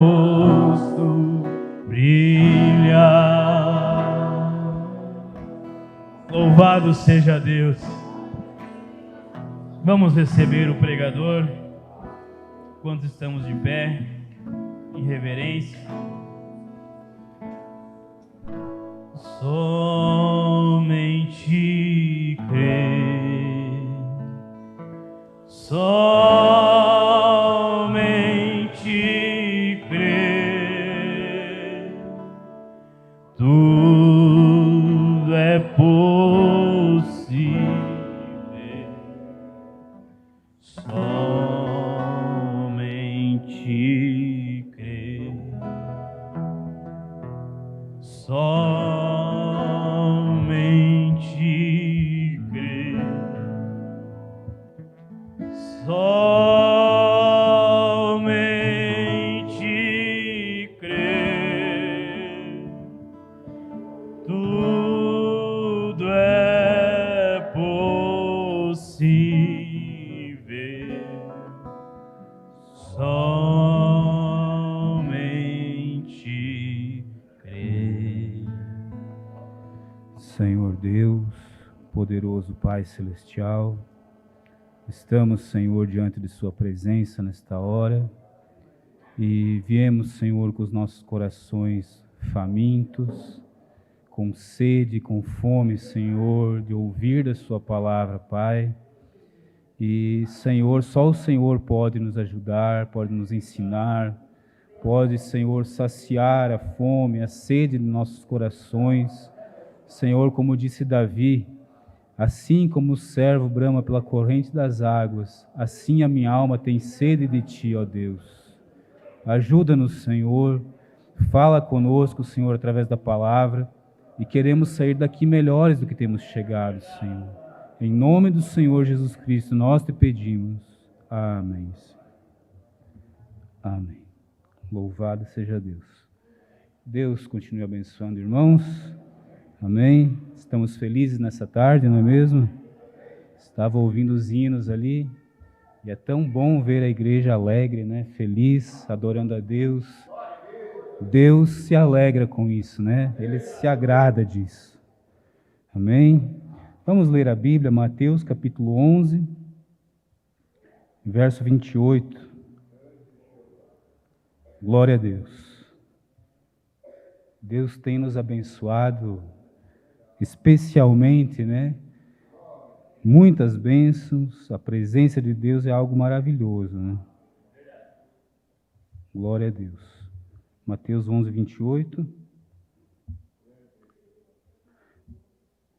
rosto brilha. Louvado seja Deus. Vamos receber o pregador enquanto estamos de pé, em reverência. Somente crer, somente crer, tudo é possível. Somente crer, somente crer, somente crer, tudo é possível. Somente crer. Senhor Deus, poderoso Pai Celestial, estamos, Senhor, diante de Sua presença nesta hora e viemos, Senhor, com os nossos corações famintos, com sede, com fome, Senhor, de ouvir da Sua palavra, Pai. E, Senhor, só o Senhor pode nos ajudar, pode nos ensinar, pode, Senhor, saciar a fome, a sede de nossos corações. Senhor, como disse Davi, assim como o servo brama pela corrente das águas, assim a minha alma tem sede de Ti, ó Deus. Ajuda-nos, Senhor, fala conosco, Senhor, através da palavra, e queremos sair daqui melhores do que temos chegado, Senhor. Em nome do Senhor Jesus Cristo, nós te pedimos. Amém. Amém. Louvado seja Deus. Deus continue abençoando, irmãos. Amém. Estamos felizes nessa tarde, não é mesmo? Estava ouvindo os hinos ali, e é tão bom ver a igreja alegre, né? Feliz, adorando a Deus. Deus se alegra com isso, né? Ele se agrada disso. Amém. Vamos ler a Bíblia, Mateus capítulo 11, verso 28. Glória a Deus. Deus tem nos abençoado especialmente, né? Muitas bênçãos, a presença de Deus é algo maravilhoso, né? Glória a Deus. Mateus 11, 28.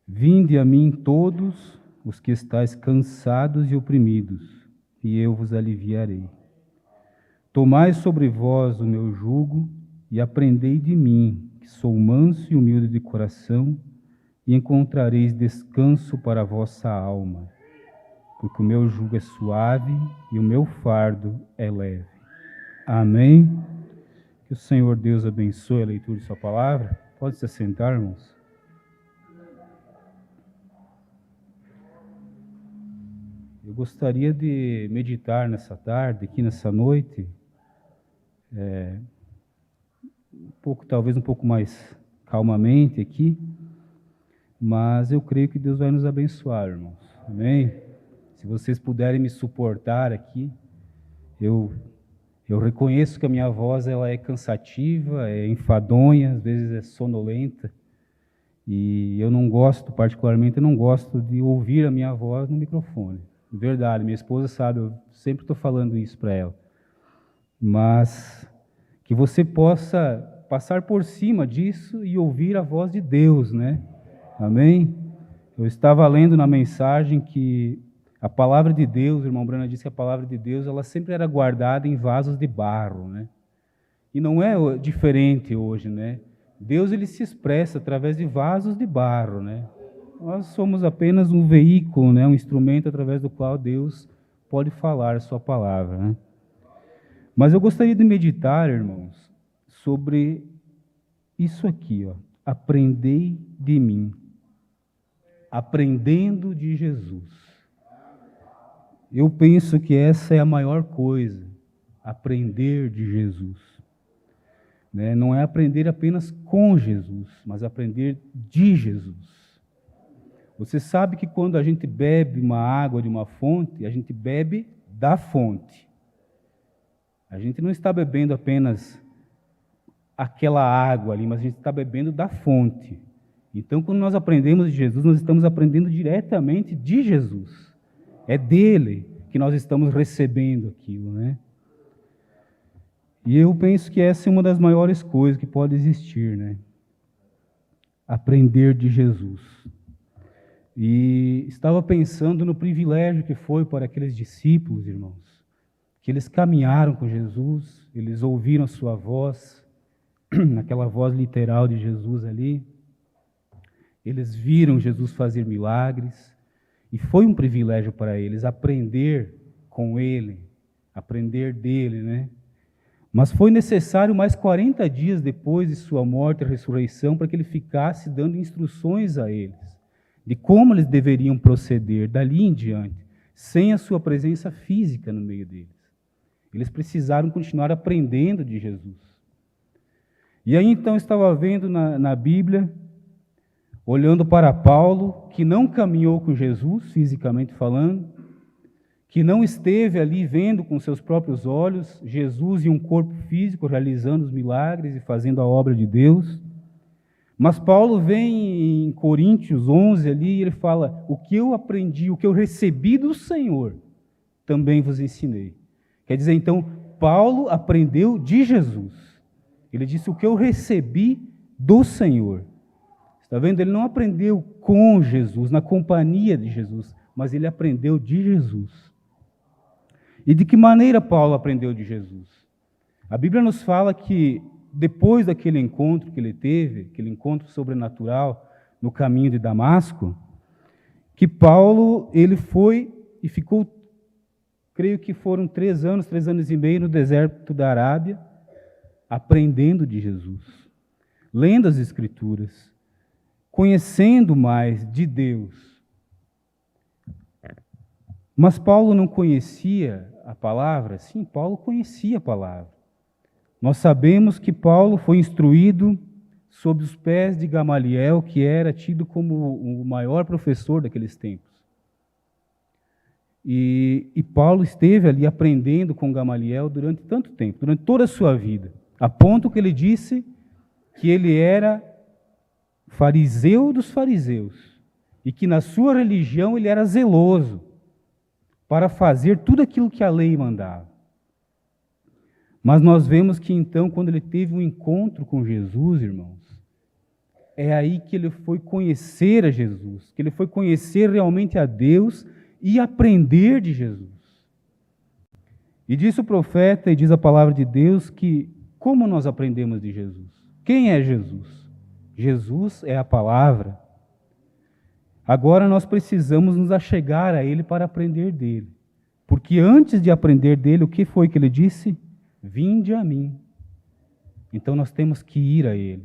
Vinde a mim todos os que estáis cansados e oprimidos, e eu vos aliviarei. Tomai sobre vós o meu jugo e aprendei de mim, que sou manso e humilde de coração, e encontrareis descanso para a vossa alma, porque o meu jugo é suave e o meu fardo é leve. Amém? Que o Senhor Deus abençoe a leitura de sua palavra. Pode se assentar, irmãos. Eu gostaria de meditar nessa tarde, aqui nessa noite, talvez um pouco mais calmamente aqui, mas eu creio que Deus vai nos abençoar, irmãos. Amém? Se vocês puderem me suportar aqui, eu reconheço que a minha voz ela é cansativa, é enfadonha, às vezes é sonolenta, e eu não gosto, particularmente, eu não gosto de ouvir a minha voz no microfone. De verdade, minha esposa sabe, eu sempre estou falando isso para ela. Mas que você possa passar por cima disso e ouvir a voz de Deus, né? Amém? Eu estava lendo na mensagem que a palavra de Deus, o irmão Brana disse que a palavra de Deus, ela sempre era guardada em vasos de barro, né? E não é diferente hoje, né? Deus, ele se expressa através de vasos de barro, né? Nós somos apenas um veículo, né? Um instrumento através do qual Deus pode falar a sua palavra, né? Mas eu gostaria de meditar, irmãos, sobre isso aqui, ó. Aprendei de mim. Aprendendo de Jesus. Eu penso que essa é a maior coisa, aprender de Jesus. né? Não é aprender apenas com Jesus, mas aprender de Jesus. Você sabe que quando a gente bebe uma água de uma fonte, a gente bebe da fonte. A gente não está bebendo apenas aquela água ali, mas a gente está bebendo da fonte. Então, quando nós aprendemos de Jesus, nós estamos aprendendo diretamente de Jesus. É dele que nós estamos recebendo aquilo, né? E eu penso que essa é uma das maiores coisas que pode existir, né? Aprender de Jesus. E estava pensando no privilégio que foi para aqueles discípulos, irmãos, que eles caminharam com Jesus, eles ouviram a sua voz, aquela voz literal de Jesus ali, eles viram Jesus fazer milagres, e foi um privilégio para eles aprender com ele, aprender dele, né? Mas foi necessário mais 40 dias depois de sua morte e ressurreição para que ele ficasse dando instruções a eles, de como eles deveriam proceder dali em diante, sem a sua presença física no meio deles. Eles precisaram continuar aprendendo de Jesus. E aí então estava vendo na Bíblia, olhando para Paulo, que não caminhou com Jesus, fisicamente falando, que não esteve ali vendo com seus próprios olhos Jesus em um corpo físico, realizando os milagres e fazendo a obra de Deus. Mas Paulo vem em Coríntios 11 ali e ele fala, o que eu aprendi, o que eu recebi do Senhor, também vos ensinei. Quer dizer, então, Paulo aprendeu de Jesus. Ele disse, o que eu recebi do Senhor. Está vendo? Ele não aprendeu com Jesus, na companhia de Jesus, mas ele aprendeu de Jesus. E de que maneira Paulo aprendeu de Jesus? A Bíblia nos fala que depois daquele encontro que ele teve, aquele encontro sobrenatural no caminho de Damasco, que Paulo, ele foi e ficou, creio que foram 3 anos e meio no deserto da Arábia, aprendendo de Jesus, lendo as Escrituras, conhecendo mais de Deus. Mas Paulo não conhecia a palavra? Sim, Paulo conhecia a palavra. Nós sabemos que Paulo foi instruído sob os pés de Gamaliel, que era tido como o maior professor daqueles tempos. E Paulo esteve ali aprendendo com Gamaliel durante tanto tempo, durante toda a sua vida, a ponto que ele disse que ele era fariseu dos fariseus e que na sua religião ele era zeloso para fazer tudo aquilo que a lei mandava. Mas nós vemos que então, quando ele teve um encontro com Jesus, irmãos, é aí que ele foi conhecer a Jesus, que ele foi conhecer realmente a Deus e aprender de Jesus. E disse o profeta, e diz a palavra de Deus, que como nós aprendemos de Jesus? Quem é Jesus? Jesus é a palavra. Agora nós precisamos nos achegar a Ele para aprender dele. Porque antes de aprender dele, o que foi que ele disse? Vinde a mim. Então nós temos que ir a Ele.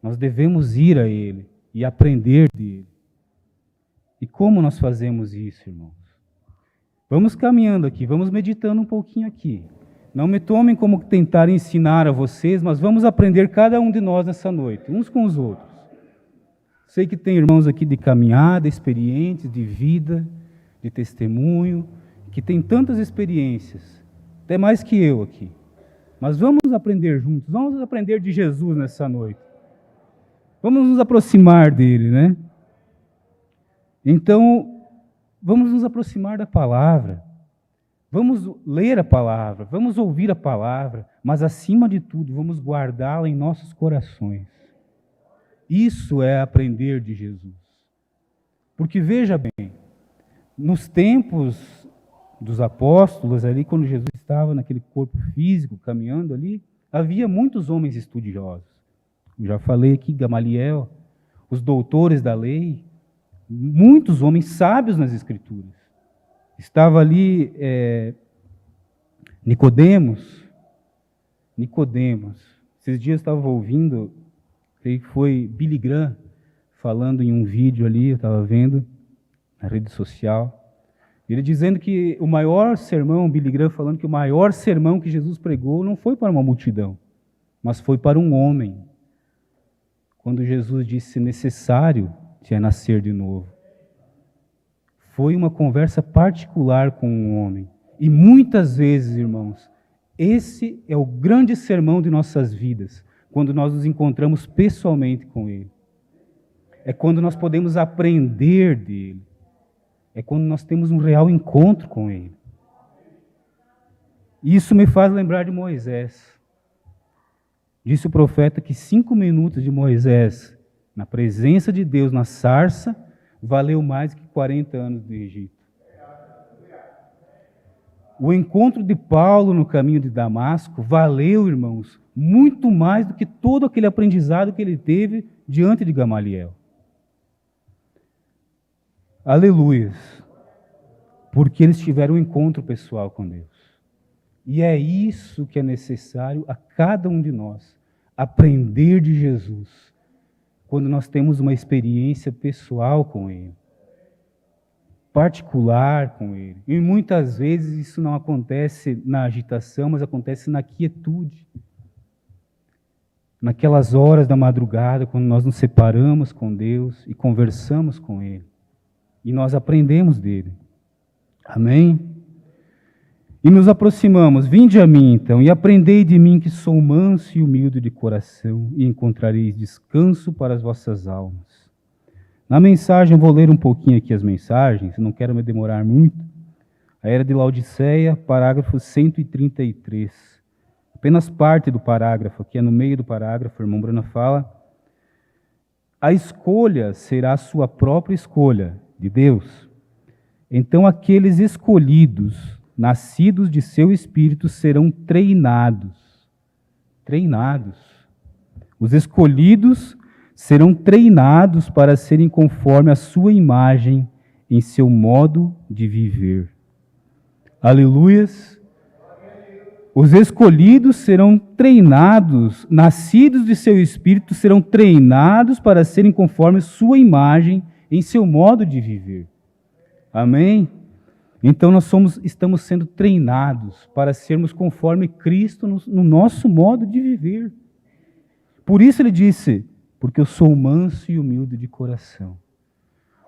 Nós devemos ir a Ele e aprender dele. E como nós fazemos isso, irmãos? Vamos caminhando aqui, vamos meditando um pouquinho aqui. Não me tomem como tentar ensinar a vocês, mas vamos aprender cada um de nós nessa noite, uns com os outros. Sei que tem irmãos aqui de caminhada, experientes, de vida, de testemunho, que tem tantas experiências, até mais que eu aqui. Mas vamos aprender juntos, vamos aprender de Jesus nessa noite. Vamos nos aproximar dele, né? Então, vamos nos aproximar da palavra. Vamos ler a palavra, vamos ouvir a palavra, mas acima de tudo, vamos guardá-la em nossos corações. Isso é aprender de Jesus. Porque veja bem, nos tempos dos apóstolos ali, quando Jesus estava naquele corpo físico, caminhando ali, havia muitos homens estudiosos. Eu já falei aqui, Gamaliel, os doutores da lei, muitos homens sábios nas Escrituras. Estava ali Nicodemos. Esses dias eu estava ouvindo, creio que foi Billy Graham, falando em um vídeo ali, eu estava vendo, na rede social, ele dizendo que o maior sermão, Billy Graham falando que o maior sermão que Jesus pregou não foi para uma multidão, mas foi para um homem. Quando Jesus disse necessário te é nascer de novo. Foi uma conversa particular com um homem. E muitas vezes, irmãos, esse é o grande sermão de nossas vidas, quando nós nos encontramos pessoalmente com Ele. É quando nós podemos aprender dele. É quando nós temos um real encontro com Ele. Isso me faz lembrar de Moisés. Disse o profeta que 5 minutos de Moisés, na presença de Deus, na sarça, valeu mais que 40 anos do Egito. O encontro de Paulo no caminho de Damasco valeu, irmãos, muito mais do que todo aquele aprendizado que ele teve diante de Gamaliel. Aleluias! Porque eles tiveram um encontro pessoal com Deus. E é isso que é necessário a cada um de nós, aprender de Jesus, quando nós temos uma experiência pessoal com Ele, particular com Ele. E muitas vezes isso não acontece na agitação, mas acontece na quietude. Naquelas horas da madrugada, quando nós nos separamos com Deus e conversamos com Ele. E nós aprendemos dele. Amém? E nos aproximamos. Vinde a mim, então, e aprendei de mim que sou manso e humilde de coração, e encontrareis descanso para as vossas almas. Na mensagem, eu vou ler um pouquinho aqui as mensagens, não quero me demorar muito. A Era de Laodiceia, parágrafo 133. Apenas parte do parágrafo, que é no meio do parágrafo, a irmã Bruna fala: a escolha será a sua própria escolha, de Deus. Então aqueles escolhidos, nascidos de seu espírito, serão treinados. Treinados. Os escolhidos serão treinados para serem conforme a sua imagem em seu modo de viver. Aleluias! Os escolhidos serão treinados, nascidos de seu espírito, serão treinados para serem conforme a sua imagem em seu modo de viver. Amém? Então nós estamos sendo treinados para sermos conforme Cristo no nosso modo de viver. Por isso ele disse, porque eu sou manso e humilde de coração.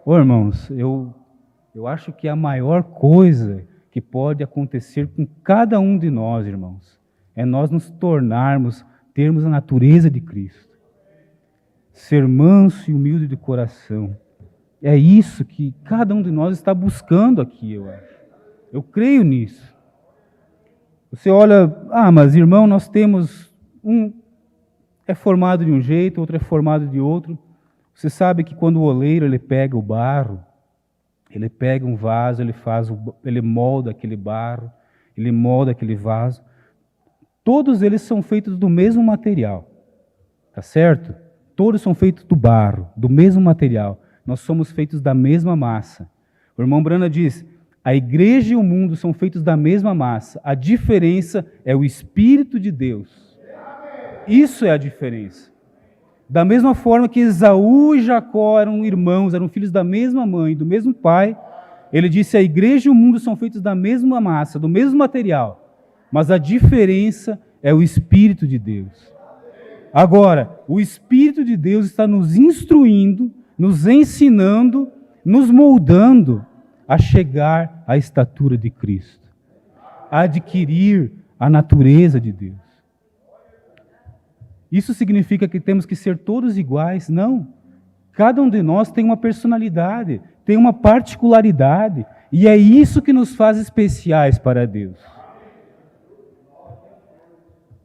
Ô irmãos, eu acho que a maior coisa que pode acontecer com cada um de nós, irmãos, é nós nos tornarmos, termos a natureza de Cristo. Ser manso e humilde de coração. É isso que cada um de nós está buscando aqui, eu acho. Eu creio nisso. Você olha, mas irmão, nós temos um é formado de um jeito, outro é formado de outro. Você sabe que quando o oleiro ele pega o barro, ele pega um vaso, ele molda aquele barro, ele molda aquele vaso. Todos eles são feitos do mesmo material. Tá certo? Todos são feitos do barro, do mesmo material. Nós somos feitos da mesma massa. O irmão Brana diz, a igreja e o mundo são feitos da mesma massa. A diferença é o Espírito de Deus. Isso é a diferença. Da mesma forma que Esaú e Jacó eram irmãos, eram filhos da mesma mãe, do mesmo pai, ele disse, a igreja e o mundo são feitos da mesma massa, do mesmo material. Mas a diferença é o Espírito de Deus. Agora, o Espírito de Deus está nos instruindo, nos ensinando, nos moldando a chegar à estatura de Cristo, a adquirir a natureza de Deus. Isso significa que temos que ser todos iguais? Não. Cada um de nós tem uma personalidade, tem uma particularidade, e é isso que nos faz especiais para Deus.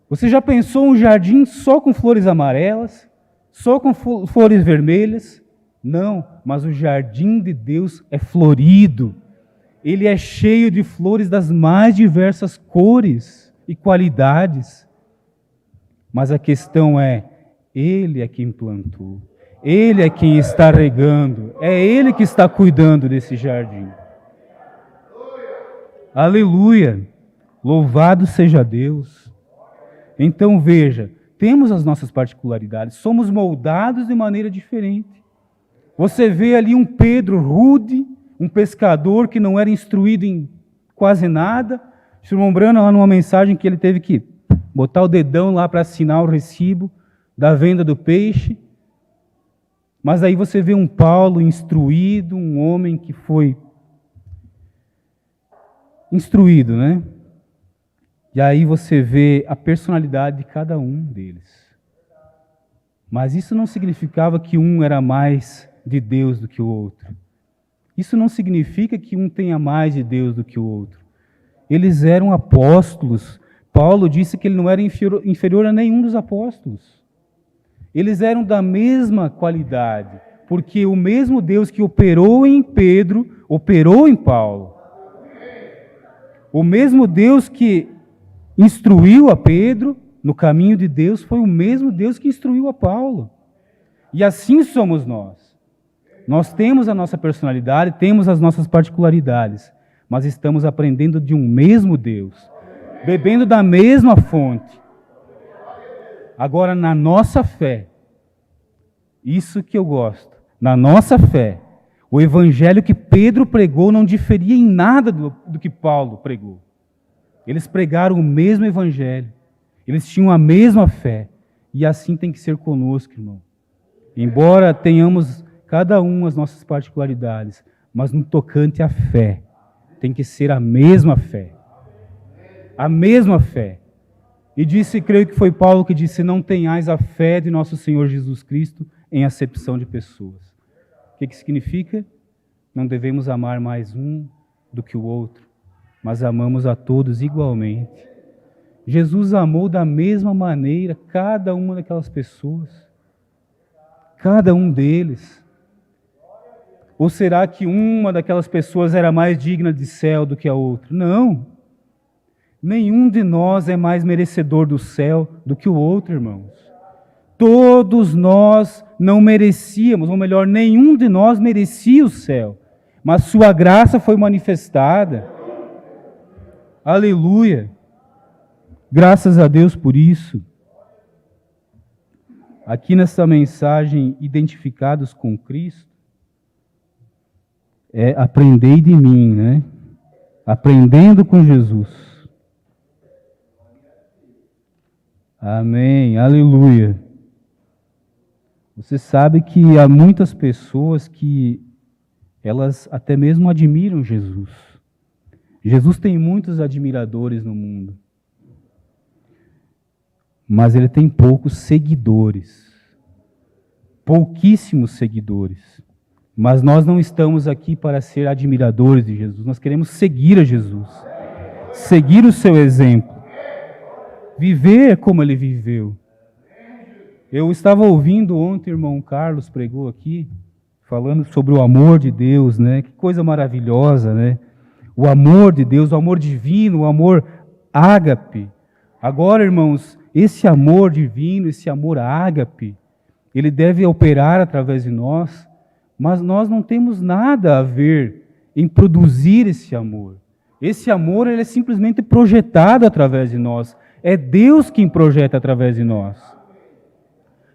Você já pensou um jardim só com flores amarelas, só com flores vermelhas? Não, mas o jardim de Deus é florido. Ele é cheio de flores das mais diversas cores e qualidades. Mas a questão é, Ele é quem plantou. Ele é quem está regando. É Ele que está cuidando desse jardim. Aleluia! Louvado seja Deus. Então veja, temos as nossas particularidades. Somos moldados de maneira diferente. Você vê ali um Pedro rude, um pescador que não era instruído em quase nada. O irmão Brana, lá numa mensagem que ele teve que botar o dedão lá para assinar o recibo da venda do peixe. Mas aí você vê um Paulo instruído, um homem que foi instruído, né? E aí você vê a personalidade de cada um deles. Mas isso não significava que um era mais de Deus do que o outro. Isso não significa que um tenha mais de Deus do que o outro. Eles eram apóstolos. Paulo disse que ele não era inferior a nenhum dos apóstolos. Eles eram da mesma qualidade, porque o mesmo Deus que operou em Pedro, operou em Paulo. O mesmo Deus que instruiu a Pedro no caminho de Deus foi o mesmo Deus que instruiu a Paulo. E assim somos nós. Nós temos a nossa personalidade, temos as nossas particularidades, mas estamos aprendendo de um mesmo Deus, bebendo da mesma fonte. Agora, na nossa fé, isso que eu gosto, na nossa fé, o evangelho que Pedro pregou não diferia em nada do que Paulo pregou. Eles pregaram o mesmo evangelho, eles tinham a mesma fé, e assim tem que ser conosco, irmão. Embora tenhamos cada um as nossas particularidades, mas no tocante à fé, tem que ser a mesma fé. A mesma fé. E disse, creio que foi Paulo que disse, não tenhais a fé de nosso Senhor Jesus Cristo em acepção de pessoas. O que significa? Não devemos amar mais um do que o outro, mas amamos a todos igualmente. Jesus amou da mesma maneira cada uma daquelas pessoas. Cada um deles. Ou será que uma daquelas pessoas era mais digna de céu do que a outra? Não. Nenhum de nós é mais merecedor do céu do que o outro, irmãos. Todos nós não merecíamos, ou melhor, nenhum de nós merecia o céu. Mas sua graça foi manifestada. Aleluia. Graças a Deus por isso. Aqui nessa mensagem, identificados com Cristo, aprendei de mim, né? Aprendendo com Jesus. Amém, aleluia. Você sabe que há muitas pessoas que elas até mesmo admiram Jesus. Jesus tem muitos admiradores no mundo. Mas ele tem poucos seguidores. Pouquíssimos seguidores. Mas nós não estamos aqui para ser admiradores de Jesus. Nós queremos seguir a Jesus. Seguir o seu exemplo. Viver como ele viveu. Eu estava ouvindo ontem, o irmão Carlos pregou aqui, falando sobre o amor de Deus, né? Que coisa maravilhosa, né? O amor de Deus, o amor divino, o amor ágape. Agora, irmãos, esse amor divino, esse amor ágape, ele deve operar através de nós, mas nós não temos nada a ver em produzir esse amor. Esse amor ele é simplesmente projetado através de nós. É Deus quem projeta através de nós.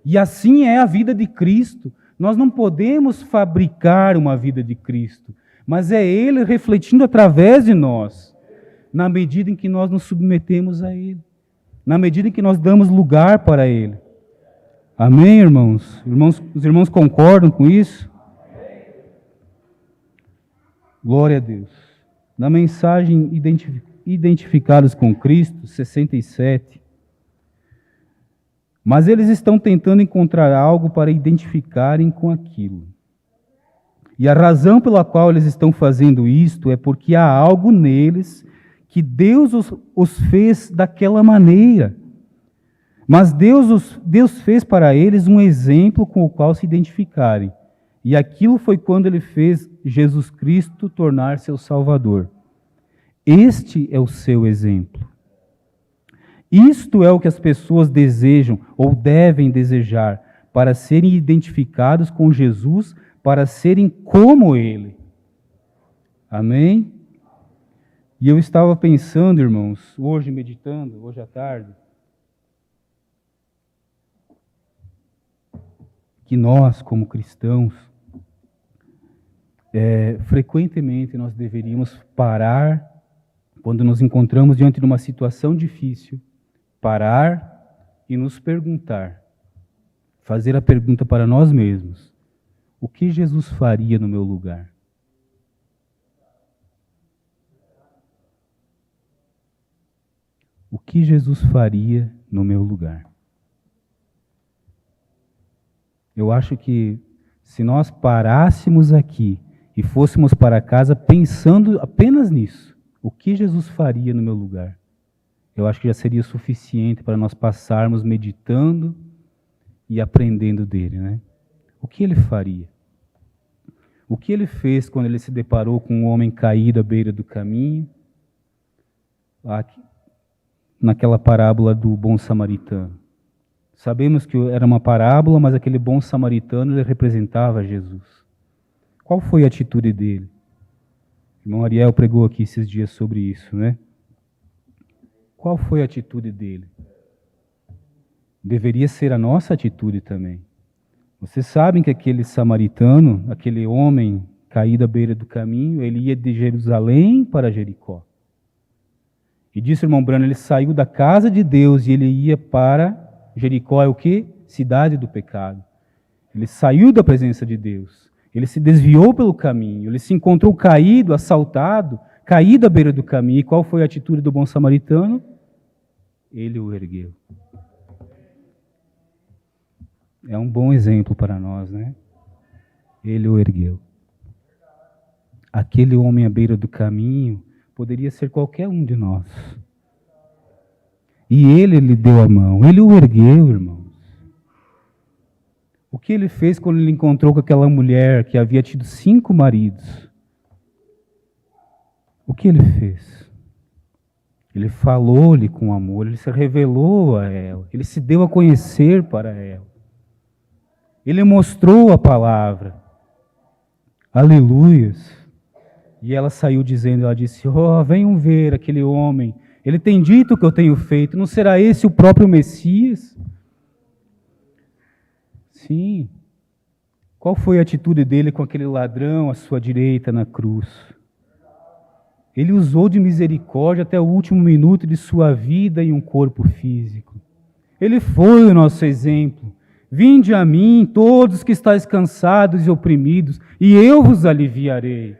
E assim é a vida de Cristo. Nós não podemos fabricar uma vida de Cristo, mas é Ele refletindo através de nós, na medida em que nós nos submetemos a Ele, na medida em que nós damos lugar para Ele. Amém, irmãos? Os irmãos concordam com isso? Glória a Deus. Na mensagem Identificados com Cristo, 67, mas eles estão tentando encontrar algo para identificarem com aquilo. E a razão pela qual eles estão fazendo isto é porque há algo neles que Deus os fez daquela maneira. Mas Deus fez para eles um exemplo com o qual se identificarem. E aquilo foi quando ele fez Jesus Cristo tornar seu Salvador. Este é o seu exemplo. Isto é o que as pessoas desejam ou devem desejar para serem identificados com Jesus, para serem como Ele. Amém? E eu estava pensando, irmãos, hoje meditando, hoje à tarde, que nós, como cristãos, frequentemente nós deveríamos parar quando nos encontramos diante de uma situação difícil parar e nos perguntar, fazer a pergunta para nós mesmos: o que Jesus faria no meu lugar? O que Jesus faria no meu lugar? Eu acho que se nós parássemos aqui e fôssemos para casa pensando apenas nisso, o que Jesus faria no meu lugar, eu acho que já seria suficiente para nós passarmos meditando e aprendendo dele, né? O que ele faria? O que ele fez quando ele se deparou com um homem caído à beira do caminho? Naquela parábola do bom samaritano. Sabemos que era uma parábola, mas aquele bom samaritano ele representava Jesus. Qual foi a atitude dele? O irmão Ariel pregou aqui esses dias sobre isso, né? Qual foi a atitude dele? Deveria ser a nossa atitude também. Vocês sabem que aquele samaritano, aquele homem caído à beira do caminho, ele ia de Jerusalém para Jericó. E disse o irmão Brano, ele saiu da casa de Deus e ele ia para Jericó, é o quê? Cidade do pecado. Ele saiu da presença de Deus. Ele se desviou pelo caminho. Ele se encontrou caído, assaltado, caído à beira do caminho. E qual foi a atitude do bom samaritano? Ele o ergueu. É um bom exemplo para nós, né? Ele o ergueu. Aquele homem à beira do caminho poderia ser qualquer um de nós. E ele lhe deu a mão, ele o ergueu, irmãos. O que ele fez quando ele encontrou com aquela mulher que havia tido 5 maridos? O que ele fez? Ele falou-lhe com amor, ele se revelou a ela, ele se deu a conhecer para ela. Ele mostrou a palavra. Aleluias. E ela saiu dizendo, ela disse, venham ver aquele homem, ele tem dito o que eu tenho feito, não será esse o próprio Messias? Sim. Qual foi a atitude dele com aquele ladrão à sua direita na cruz? Ele usou de misericórdia até o último minuto de sua vida em um corpo físico. Ele foi o nosso exemplo. Vinde a mim, todos que estáis cansados e oprimidos, e eu vos aliviarei.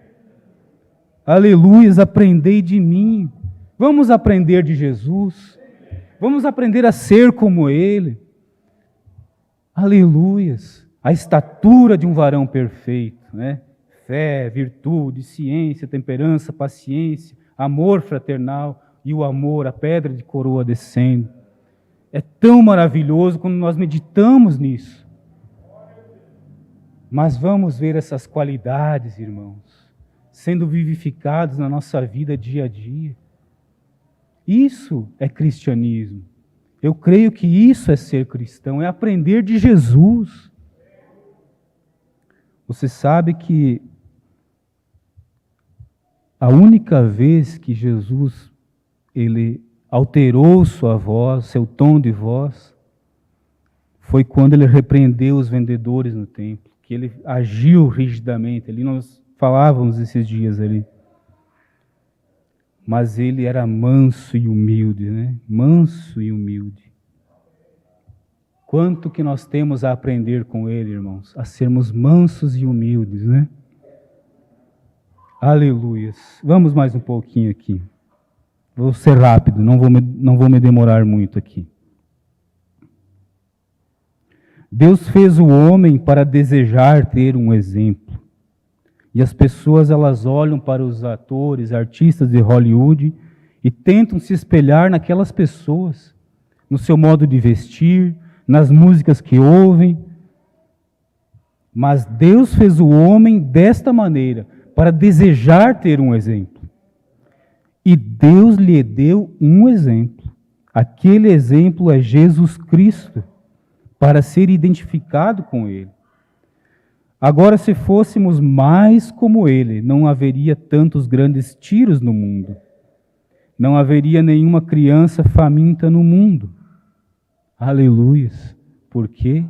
Aleluias, aprendei de mim. Vamos aprender de Jesus. Vamos aprender a ser como Ele. Aleluias. A estatura de um varão perfeito, né? Fé, virtude, ciência, temperança, paciência, amor fraternal e o amor, a pedra de coroa descendo. É tão maravilhoso quando nós meditamos nisso. Mas vamos ver essas qualidades, irmãos, sendo vivificados na nossa vida dia a dia. Isso é cristianismo. Eu creio que isso é ser cristão, é aprender de Jesus. Você sabe que a única vez que Jesus ele alterou sua voz, seu tom de voz, foi quando ele repreendeu os vendedores no templo, que ele agiu rigidamente. Ali nós falávamos esses dias ali. Mas ele era manso e humilde, né? Manso e humilde. Quanto que nós temos a aprender com ele, irmãos? A sermos mansos e humildes, né? Aleluias. Vamos mais um pouquinho aqui. Vou ser rápido, não vou me demorar muito aqui. Deus fez o homem para desejar ter um exemplo. E as pessoas, elas olham para os atores, artistas de Hollywood e tentam se espelhar naquelas pessoas, no seu modo de vestir, nas músicas que ouvem. Mas Deus fez o homem desta maneira, para desejar ter um exemplo. E Deus lhe deu um exemplo. Aquele exemplo é Jesus Cristo, para ser identificado com Ele. Agora, se fôssemos mais como Ele, não haveria tantos grandes tiros no mundo. Não haveria nenhuma criança faminta no mundo. Aleluias. Por quê?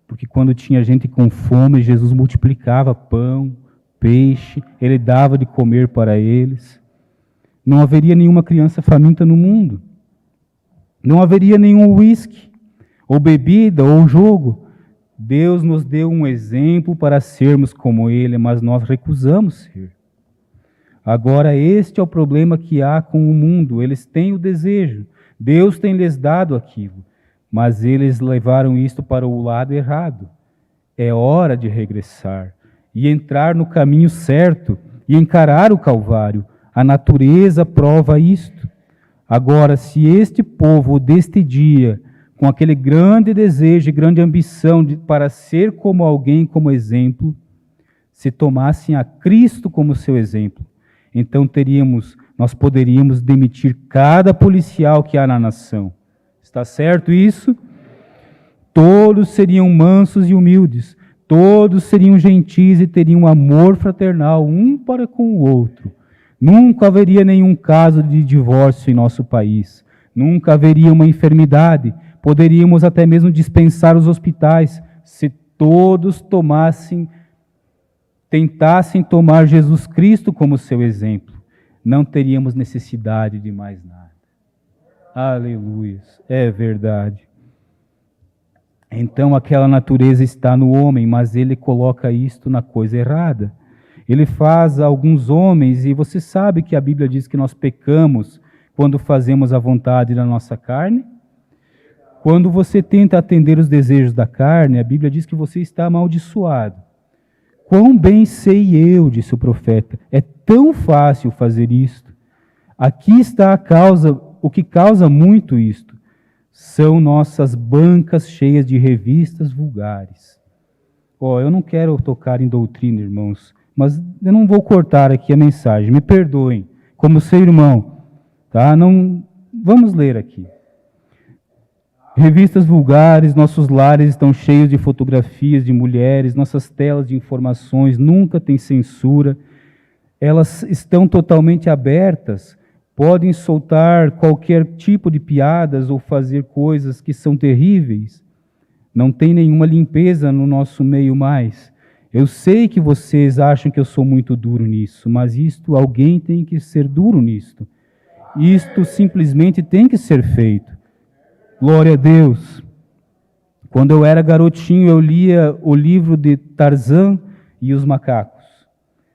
Porque quando tinha gente com fome, Jesus multiplicava pão, peixe, Ele dava de comer para eles. Não haveria nenhuma criança faminta no mundo. Não haveria nenhum uísque, ou bebida, ou jogo. Deus nos deu um exemplo para sermos como Ele, mas nós recusamos ser. Agora, este é o problema que há com o mundo. Eles têm o desejo. Deus tem lhes dado aquilo, mas eles levaram isto para o lado errado. É hora de regressar e entrar no caminho certo e encarar o Calvário. A natureza prova isto. Agora, se este povo deste dia, com aquele grande desejo e grande ambição para ser como alguém, como exemplo, se tomassem a Cristo como seu exemplo, então nós poderíamos demitir cada policial que há na nação. Está certo isso? Todos seriam mansos e humildes, todos seriam gentis e teriam amor fraternal um para com o outro. Nunca haveria nenhum caso de divórcio em nosso país. Nunca haveria uma enfermidade. Poderíamos até mesmo dispensar os hospitais se todos tentassem tomar Jesus Cristo como seu exemplo. Não teríamos necessidade de mais nada. Aleluia. É verdade. Então aquela natureza está no homem, mas ele coloca isto na coisa errada. Ele faz alguns homens, e você sabe que a Bíblia diz que nós pecamos quando fazemos a vontade da nossa carne. Quando você tenta atender os desejos da carne, a Bíblia diz que você está amaldiçoado. Quão bem sei eu, disse o profeta, é tão fácil fazer isto. Aqui está a causa, o que causa muito isto. São nossas bancas cheias de revistas vulgares. Eu não quero tocar em doutrina, irmãos, mas eu não vou cortar aqui a mensagem, me perdoem, como seu irmão, tá? Não, vamos ler aqui. Revistas vulgares, nossos lares estão cheios de fotografias de mulheres, nossas telas de informações nunca têm censura, elas estão totalmente abertas, podem soltar qualquer tipo de piadas ou fazer coisas que são terríveis. Não tem nenhuma limpeza no nosso meio mais. Eu sei que vocês acham que eu sou muito duro nisso, mas alguém tem que ser duro nisto. Isto simplesmente tem que ser feito. Glória a Deus. Quando eu era garotinho, eu lia o livro de Tarzan e os Macacos.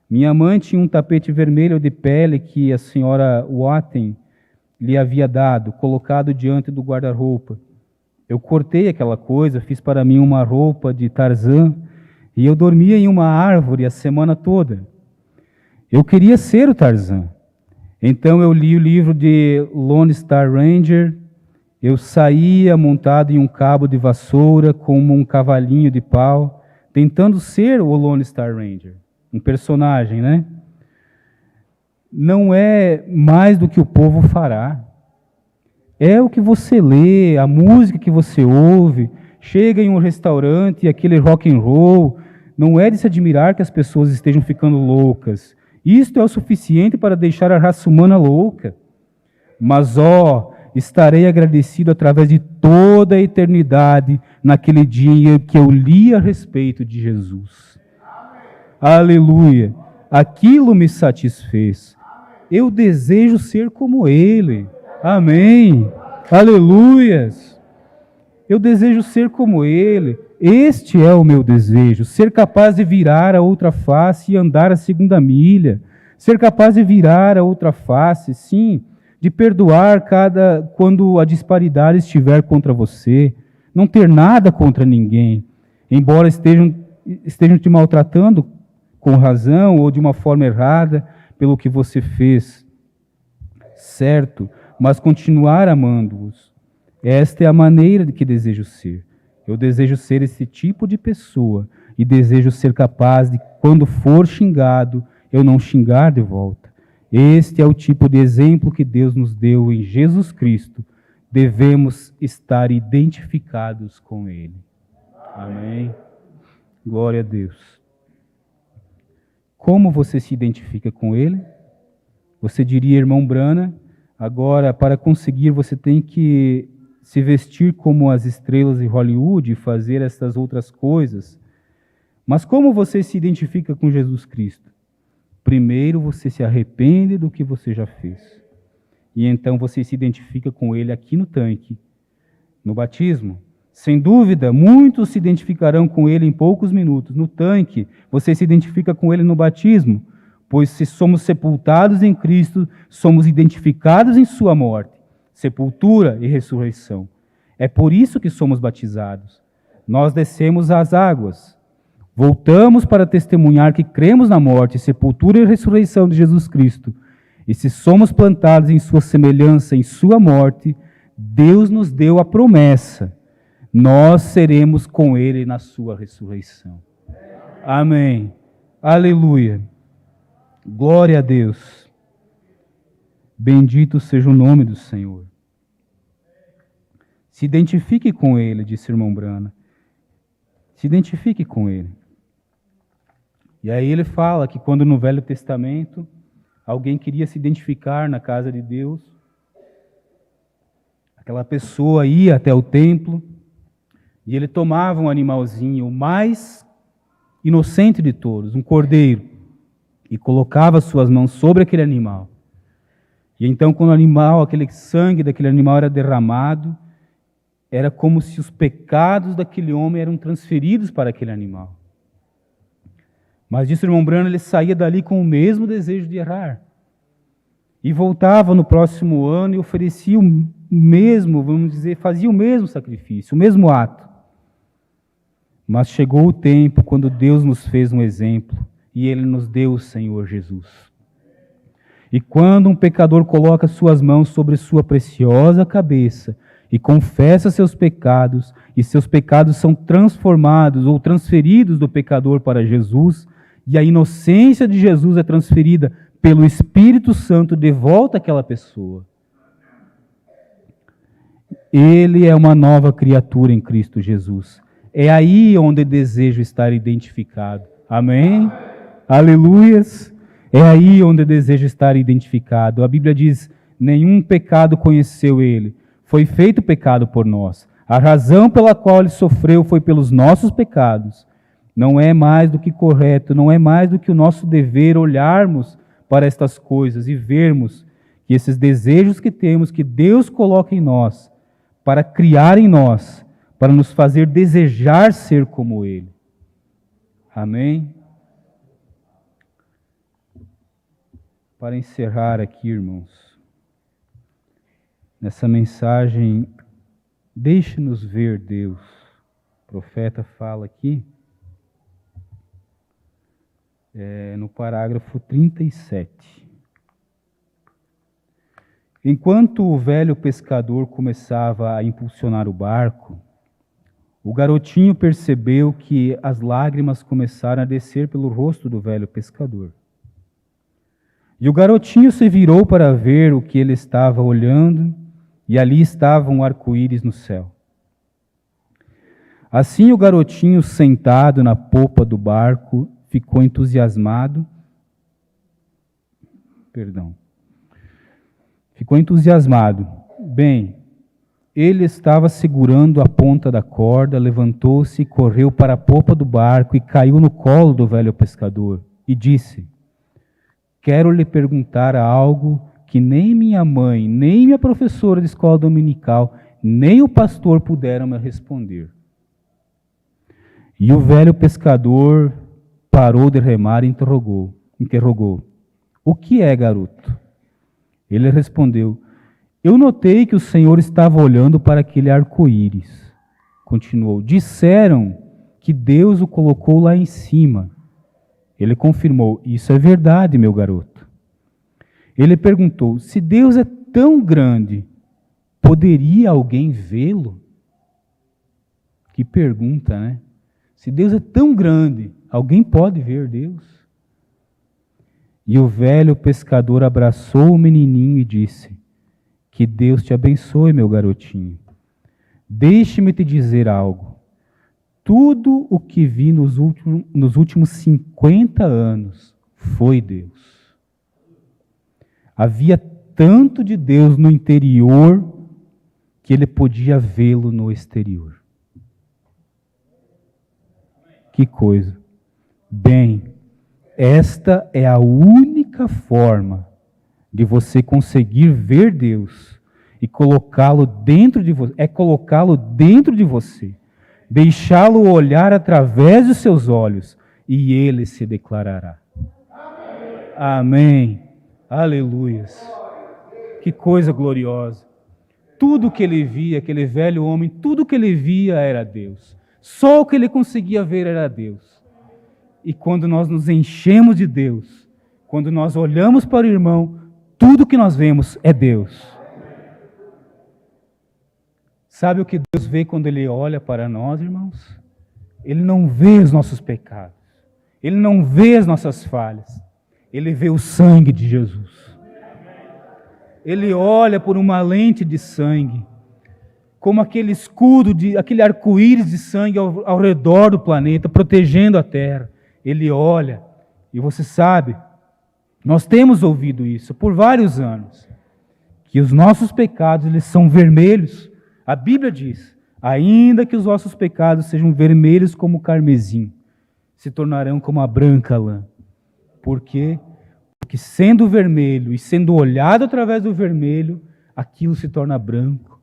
Minha mãe tinha um tapete vermelho de pele que a senhora Watten lhe havia dado, colocado diante do guarda-roupa. Eu cortei aquela coisa, fiz para mim uma roupa de Tarzan, e eu dormia em uma árvore a semana toda. Eu queria ser o Tarzan. Então eu li o livro de Lone Star Ranger. Eu saía montado em um cabo de vassoura, como um cavalinho de pau, tentando ser o Lone Star Ranger. Um personagem, né? Não é mais do que o povo fará. É o que você lê, a música que você ouve. Chega em um restaurante e aquele rock and roll. Não é de se admirar que as pessoas estejam ficando loucas. Isto é o suficiente para deixar a raça humana louca. Mas, estarei agradecido através de toda a eternidade naquele dia que eu li a respeito de Jesus. Aleluia. Aquilo me satisfez. Eu desejo ser como Ele. Amém. Aleluias. Eu desejo ser como Ele. Este é o meu desejo, ser capaz de virar a outra face e andar a segunda milha. Ser capaz de virar a outra face, sim, de perdoar quando a disparidade estiver contra você. Não ter nada contra ninguém, embora estejam te maltratando com razão ou de uma forma errada pelo que você fez. Certo, mas continuar amando-os. Esta é a maneira de que desejo ser. Eu desejo ser esse tipo de pessoa e desejo ser capaz de, quando for xingado, eu não xingar de volta. Este é o tipo de exemplo que Deus nos deu em Jesus Cristo. Devemos estar identificados com Ele. Amém? Glória a Deus. Como você se identifica com Ele? Você diria, irmão Brana, agora para conseguir você tem que se vestir como as estrelas de Hollywood e fazer essas outras coisas. Mas como você se identifica com Jesus Cristo? Primeiro você se arrepende do que você já fez. e então você se identifica com ele aqui no tanque, no batismo. Sem dúvida, muitos se identificarão com ele em poucos minutos. No tanque, você se identifica com ele no batismo, pois se somos sepultados em Cristo, somos identificados em sua morte, sepultura e ressurreição. É por isso que somos batizados. Nós descemos às águas, voltamos para testemunhar que cremos na morte, sepultura e ressurreição de Jesus Cristo. E se somos plantados em sua semelhança, em sua morte, Deus nos deu a promessa: nós seremos com ele na sua ressurreição. Amém. Aleluia. Glória a Deus. Bendito seja o nome do Senhor. Se identifique com ele, disse o irmão Brana. Se identifique com ele. E aí ele fala que quando no Velho Testamento alguém queria se identificar na casa de Deus, aquela pessoa ia até o templo e ele tomava um animalzinho, o mais inocente de todos, um cordeiro, e colocava suas mãos sobre aquele animal. E então quando o animal, aquele sangue daquele animal era derramado, era como se os pecados daquele homem eram transferidos para aquele animal. Mas disse o irmão Brano, ele saía dali com o mesmo desejo de errar. E voltava no próximo ano e oferecia o mesmo, vamos dizer, fazia o mesmo sacrifício, o mesmo ato. Mas chegou o tempo quando Deus nos fez um exemplo e Ele nos deu o Senhor Jesus. E quando um pecador coloca suas mãos sobre sua preciosa cabeça e confessa seus pecados, e seus pecados são transformados ou transferidos do pecador para Jesus, e a inocência de Jesus é transferida pelo Espírito Santo de volta àquela pessoa. Ele é uma nova criatura em Cristo Jesus. É aí onde desejo estar identificado. Amém? Aleluias! É aí onde desejo estar identificado. A Bíblia diz, nenhum pecado conheceu ele. Foi feito pecado por nós. A razão pela qual ele sofreu foi pelos nossos pecados. Não é mais do que correto, não é mais do que o nosso dever olharmos para estas coisas e vermos que esses desejos que temos, que Deus coloca em nós, para criar em nós, para nos fazer desejar ser como Ele. Amém? Para encerrar aqui, irmãos, nessa mensagem, deixe-nos ver Deus. O profeta fala aqui, no parágrafo 37. Enquanto o velho pescador começava a impulsionar o barco, o garotinho percebeu que as lágrimas começaram a descer pelo rosto do velho pescador. E o garotinho se virou para ver o que ele estava olhando, e ali estava um arco-íris no céu. Assim o garotinho, sentado na popa do barco, ficou entusiasmado. Ficou entusiasmado. Bem, ele estava segurando a ponta da corda, levantou-se, correu para a popa do barco e caiu no colo do velho pescador e disse: quero lhe perguntar algo que nem minha mãe, nem minha professora de escola dominical, nem o pastor puderam me responder. E o velho pescador parou de remar e interrogou: o que é, garoto? Ele respondeu: eu notei que o Senhor estava olhando para aquele arco-íris. Continuou: disseram que Deus o colocou lá em cima. Ele confirmou: isso é verdade, meu garoto. Ele perguntou: se Deus é tão grande, poderia alguém vê-lo? Que pergunta, né? Se Deus é tão grande, alguém pode ver Deus? E o velho pescador abraçou o menininho e disse: que Deus te abençoe, meu garotinho. Deixe-me te dizer algo. Tudo o que vi nos últimos 50 anos foi Deus. Havia tanto de Deus no interior que ele podia vê-lo no exterior. Que coisa. Bem, esta é a única forma de você conseguir ver Deus e colocá-lo dentro de você, é colocá-lo dentro de você, deixá-lo olhar através dos seus olhos e ele se declarará. Amém. Aleluias. Que coisa gloriosa. Tudo que ele via, aquele velho homem, tudo que ele via era Deus. Só o que ele conseguia ver era Deus. E quando nós nos enchemos de Deus, quando nós olhamos para o irmão, tudo que nós vemos é Deus. Sabe o que Deus vê quando Ele olha para nós, irmãos? Ele não vê os nossos pecados. Ele não vê as nossas falhas. Ele vê o sangue de Jesus. Ele olha por uma lente de sangue, como aquele escudo, aquele arco-íris de sangue ao redor do planeta, protegendo a terra. Ele olha, e você sabe, nós temos ouvido isso por vários anos, que os nossos pecados eles são vermelhos. A Bíblia diz, ainda que os vossos pecados sejam vermelhos como o carmesim, se tornarão como a branca lã. Por quê? Porque sendo vermelho e sendo olhado através do vermelho, aquilo se torna branco.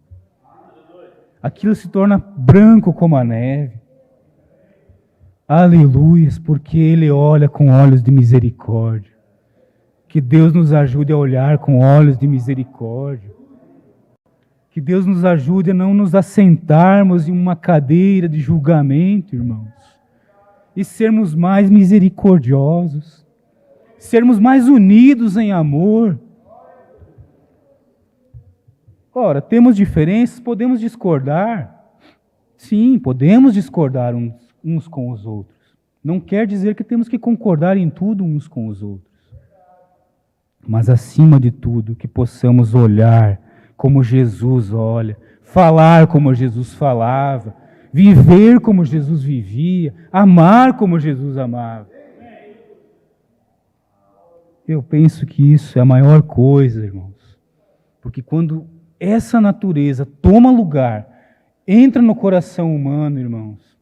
Aquilo se torna branco como a neve. Aleluias, porque Ele olha com olhos de misericórdia. Que Deus nos ajude a olhar com olhos de misericórdia. Que Deus nos ajude a não nos assentarmos em uma cadeira de julgamento, irmãos. E sermos mais misericordiosos. Sermos mais unidos em amor. Ora, temos diferenças, podemos discordar. Sim, podemos discordar uns com os outros. Não quer dizer que temos que concordar em tudo uns com os outros. Mas acima de tudo, que possamos olhar como Jesus olha, falar como Jesus falava, viver como Jesus vivia, amar como Jesus amava. Eu penso que isso é a maior coisa, irmãos. Porque quando essa natureza toma lugar, entra no coração humano, irmãos,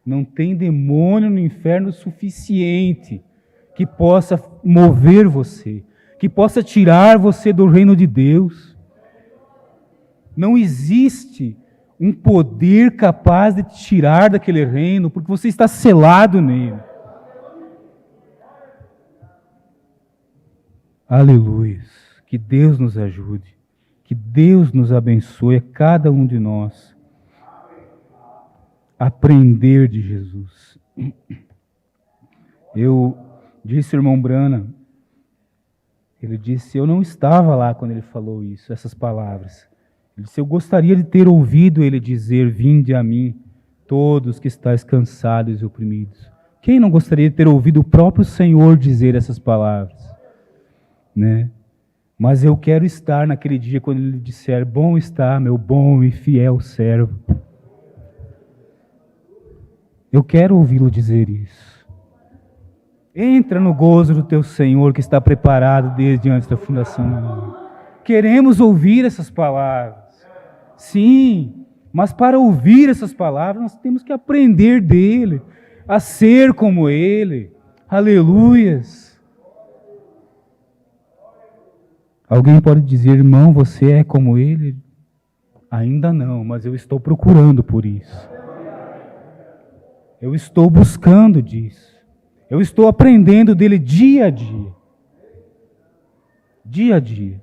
não tem demônio no inferno suficiente que possa mover você, que possa tirar você do reino de Deus. Não existe um poder capaz de te tirar daquele reino, porque você está selado nele. Aleluia. Que Deus nos ajude. Que Deus nos abençoe, a cada um de nós. Aprender de Jesus. Eu disse ao irmão Brana, ele disse, eu não estava lá quando ele falou isso, essas palavras. Ele disse, eu gostaria de ter ouvido ele dizer, vinde a mim, todos que estáis cansados e oprimidos. Quem não gostaria de ter ouvido o próprio Senhor dizer essas palavras? Né? Mas eu quero estar naquele dia quando ele disser, bom está, meu bom e fiel servo. Eu quero ouvi-lo dizer isso. Entra no gozo do teu Senhor que está preparado desde antes da fundação do mundo. Queremos ouvir essas palavras. Sim, mas para ouvir essas palavras nós temos que aprender dele, a ser como ele. Aleluias. Alguém pode dizer, irmão, você é como ele? Ainda não, mas eu estou procurando por isso. Eu estou buscando disso. Eu estou aprendendo dele dia a dia. Dia a dia.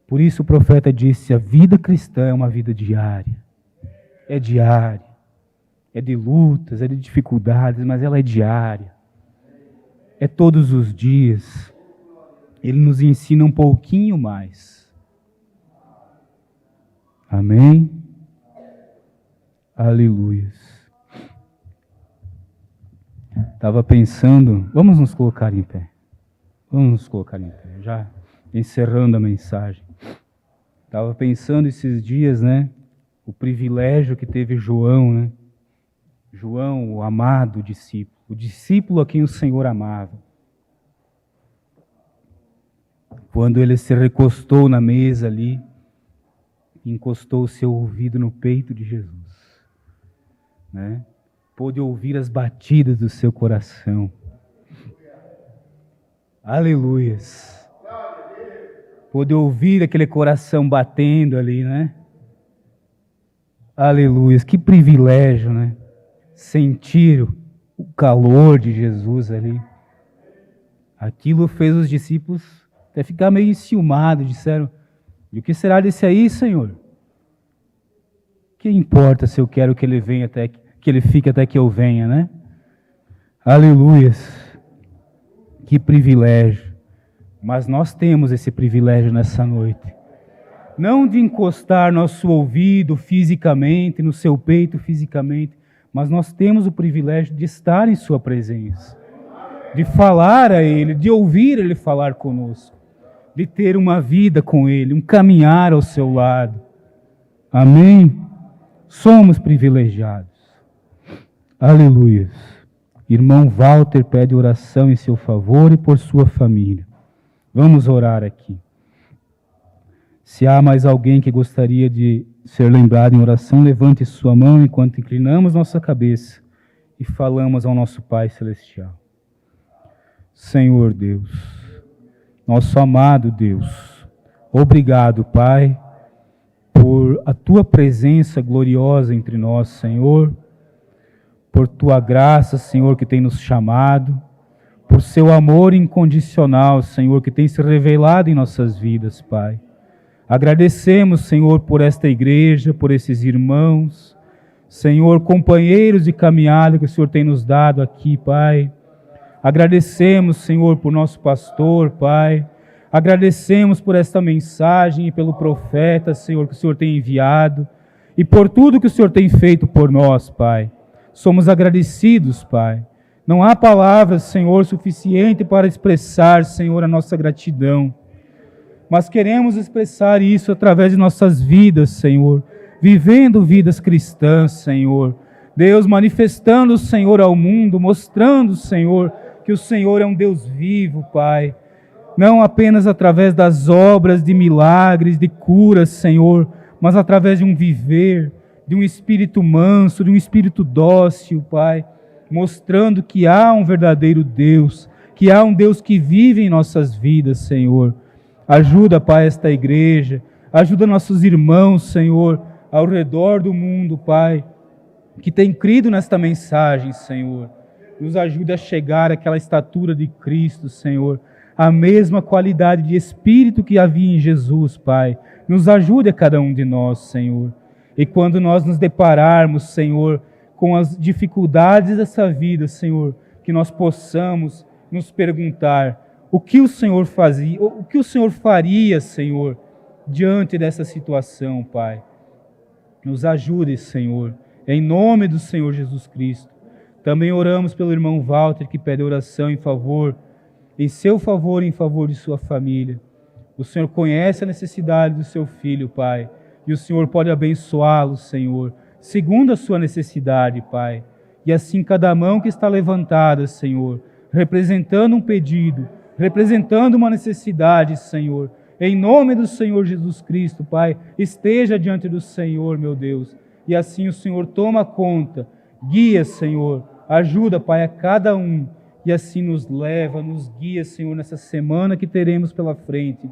Por isso o profeta disse, a vida cristã é uma vida diária. É diária. É de lutas, é de dificuldades, mas ela é diária. É todos os dias. Ele nos ensina um pouquinho mais. Amém? Aleluia. Estava pensando, vamos nos colocar em pé. Vamos nos colocar em pé, já encerrando a mensagem. Estava pensando esses dias, né? O privilégio que teve João, né? João, o amado discípulo. O discípulo a quem o Senhor amava. Quando ele se recostou na mesa ali, encostou o seu ouvido no peito de Jesus, né? Pôde ouvir as batidas do seu coração. Aleluias. Poder ouvir aquele coração batendo ali, né? Aleluia, que privilégio, né? Sentir o calor de Jesus ali. Aquilo fez os discípulos até ficar meio enciumados, disseram: e o que será desse aí, Senhor? Que importa se eu quero que ele venha até que ele fique até que eu venha, né? Aleluias. Que privilégio. Mas nós temos esse privilégio nessa noite. Não de encostar nosso ouvido fisicamente, no seu peito fisicamente, mas nós temos o privilégio de estar em sua presença, de falar a Ele, de ouvir Ele falar conosco, de ter uma vida com Ele, um caminhar ao seu lado. Amém? Somos privilegiados. Aleluia. Irmão Walter pede oração em seu favor e por sua família. Vamos orar aqui. Se há mais alguém que gostaria de ser lembrado em oração, levante sua mão enquanto inclinamos nossa cabeça e falamos ao nosso Pai Celestial. Senhor Deus, nosso amado Deus, obrigado, Pai, por a Tua presença gloriosa entre nós, Senhor, por Tua graça, Senhor, que tem nos chamado, por Seu amor incondicional, Senhor, que tem se revelado em nossas vidas, Pai. Agradecemos, Senhor, por esta igreja, por esses irmãos, Senhor, companheiros de caminhada que o Senhor tem nos dado aqui, Pai. Agradecemos, Senhor, por nosso pastor, Pai. Agradecemos por esta mensagem e pelo profeta, Senhor, que o Senhor tem enviado e por tudo que o Senhor tem feito por nós, Pai. Somos agradecidos, Pai. Não há palavras, Senhor, suficiente para expressar, Senhor, a nossa gratidão. Mas queremos expressar isso através de nossas vidas, Senhor, vivendo vidas cristãs, Senhor. Deus, manifestando o Senhor ao mundo, mostrando, Senhor, que o Senhor é um Deus vivo, Pai. Não apenas através das obras de milagres, de curas, Senhor, mas através de um viver, de um espírito manso, de um espírito dócil, Pai, mostrando que há um verdadeiro Deus, que há um Deus que vive em nossas vidas, Senhor. Ajuda, Pai, esta igreja, ajuda nossos irmãos, Senhor, ao redor do mundo, Pai, que tem crido nesta mensagem, Senhor. Nos ajude a chegar àquela estatura de Cristo, Senhor, a mesma qualidade de Espírito que havia em Jesus, Pai. Nos ajude a cada um de nós, Senhor. E quando nós nos depararmos, Senhor, com as dificuldades dessa vida, Senhor, que nós possamos nos perguntar: o que o Senhor fazia, o que o Senhor faria, Senhor, diante dessa situação, Pai? Nos ajude, Senhor, em nome do Senhor Jesus Cristo. Também oramos pelo irmão Walter, que pede oração em seu favor e em favor de sua família. O Senhor conhece a necessidade do seu filho, Pai, e o Senhor pode abençoá-lo, Senhor, segundo a sua necessidade, Pai. E assim cada mão que está levantada, Senhor, representando um pedido, representando uma necessidade, Senhor, em nome do Senhor Jesus Cristo, Pai, esteja diante do Senhor, meu Deus, e assim o Senhor toma conta, guia, Senhor, ajuda, Pai, a cada um, e assim nos leva, nos guia, Senhor, nessa semana que teremos pela frente,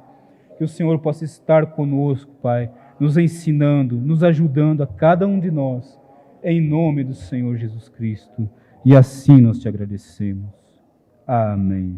que o Senhor possa estar conosco, Pai, nos ensinando, nos ajudando a cada um de nós, em nome do Senhor Jesus Cristo, e assim nós te agradecemos. Amém.